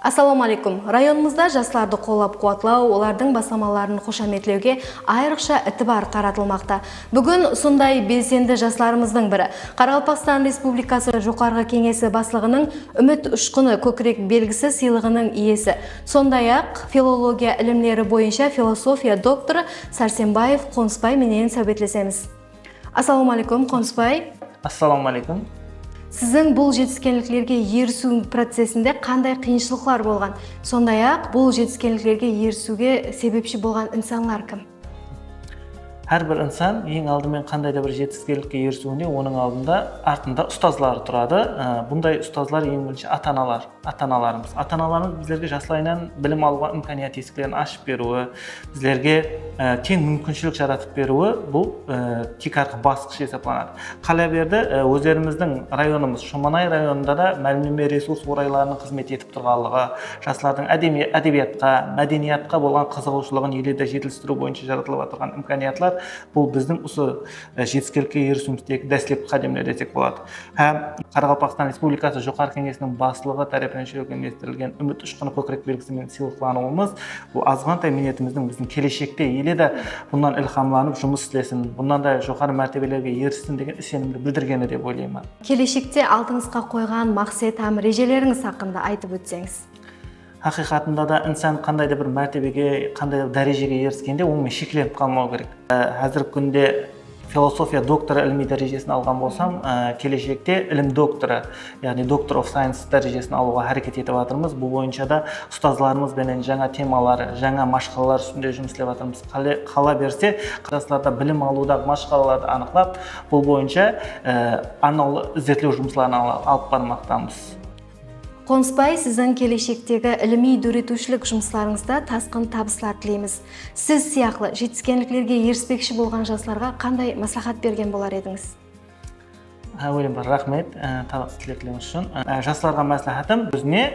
Ассаламу алейкум. Районымызда жастарды қолап қуатлау, олардың басамаларын қошаметлеуге айрықша ітібар қаратылмақта. Бүгін сондай белсенді жастарымыздың бірі Қарақалпақстан Республикасы Жоғарғы Кеңесі басшылығының үміт ұшқыны көкірек белгісі сыйлығының иесі. Сондай-ақ филология ілімдері бойынша философия докторы Сәрсенбаев Қонысбай менен сөйлесеміз. Ассаламу алейкум, Қонысбай. Ассаламу алейкум. Сіздің бұл жетіскенліктерге ерісу процесінде қандай қиыншылықтар болған? Сондай-ақ бұл жетіскенліктерге ерісуге себепші болған инсанлар кім? Әрбір инсан ең алдымен қандай да бір жетістікке ерісуіне оның артында ұстазлары тұрады. Бұндай ұстазлар ең бірінші ата-аналарымыз. Ата-аналарымыз біздерге жастайынан білім алуға имканият есіктерін ашып беруі, біздерге кең мүмкіншілік жаратып беруі бұл тек арқы басқыш есептелінеді. Қала берді өздеріміздің районымыз Шоманай районында да мәлімдеме ресурс орайларының қызмет етіп тұрғанлығы, жастардың әдебиетқа, мәдениетқа болған қызығушылығын елде жетілдіру бойынша жаратылып отырған имканиятлар бұл біздің осы жетістікке ерісуіміздегі дәстүрлі қадамдар десек болады. Қарақалпақстан Республикасы Жоғарғы Кеңесінің басшылығы тарапынан жүзеге үміт ұшқыны көкірек белгісімен сыйлықтануымыз бұл азғантай ниетіміздің біздің келешекте елде бұндан ilhamlanып жұмыс істесін, бұндан да жоғары мәртебелерге ерісін деген сенімді білдіргені деп ойлаймын. Келешекте алдыңызға қойған мақсат һәм режелеріңіз хақында айтып өтсеңіз. Хақиқатында да инсан қандай да бір мәртебеге, қандай да дәрежеге еріскенде онымен шекленіп қалмау керек. Қазіргі күнде философия докторы ілми дәрежесін алған болсам, келешекте ілім докторы, яғни доктор of science дәрежесін алуға әрекет етіп жатырмыз. Бұл бойынша да ұстазларымызбен жаңа темалар, жаңа машқалар үстінде жұмыс істеп жатырмыз. Қала берсе, жастарда білім алудағы машқаларды анықтап, бұл бойынша арнаулы іздестіру жұмыстарын алып бармақтамыз. Қонысбай, сіздің келешектегі іліми дөретушілік жұмыстарыңызда тасқын табыстар тілейміз. Сіз сияқты жетіскенліктерге еріспекші болған жастарға қандай маслихат берген болар едіңіз? Өлім бар, рахмет тілектеріңіз үшін. Жастарға маслихатым өзіне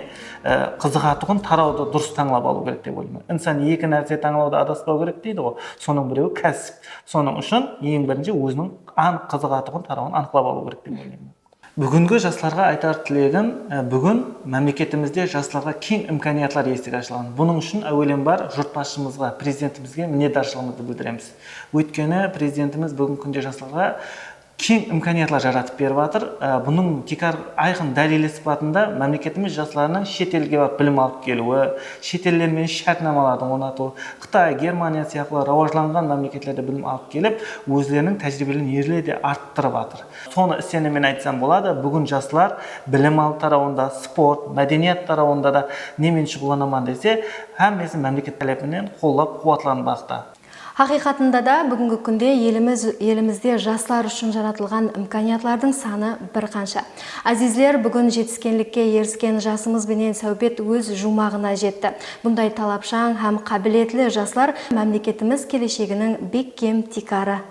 қызығатұғын тарауды дұрыс таңлап алу керек деп ойлаймын. Инсан екі нәрсе таңлауда адаспау керек дейді ғой. Соның біреуі кәсіп. Соның үшін ең бірінші өзінің қызығатұғын тарауын анықтап алу керек деп ойлаймын. Бүгінгі жастарға айтар тілегім, бүгін мемлекетімізде жастарға кең имканиятлар есігі ашылған. Бұның үшін әуелен бар жұртбасшымызға, президентімізге міннетдаршылығымызды білдіреміз. Өйткені президентіміз бүгінгі күнде жастарға кең имканиятлар жаратып беріп жатыр. Бұның тек айқын дәлелі сипатында мемлекетіміз жастарының шетелге барып білім алып келуі, шетелдермен шартнамаларды орнатуы, Қытай, Германия сияқты рауажланған мемлекеттерде білім алып келіп, өздерінің тәжірибелерін ерлі де арттырып жатыр. Соны сеніммен айтсам болады, бүгін жастар білім алу тарауында, спорт, мәдениет тарауында да немен шұғылданамын десе, әммесі мемлекет талабынан қолдап қуатланбақта. Хақиқатында да бүгінгі күнде елімізде жастар үшін жаратылған имканиятлардың саны бір қанша. Азизлер, бүгін жетіскенлікке еріскен жасымызбенен сәубет өз жұмағына жетті. Бұндай талапшаң һәм қабілетлі жастар мемлекетіміз келешегінің бек кем тикары.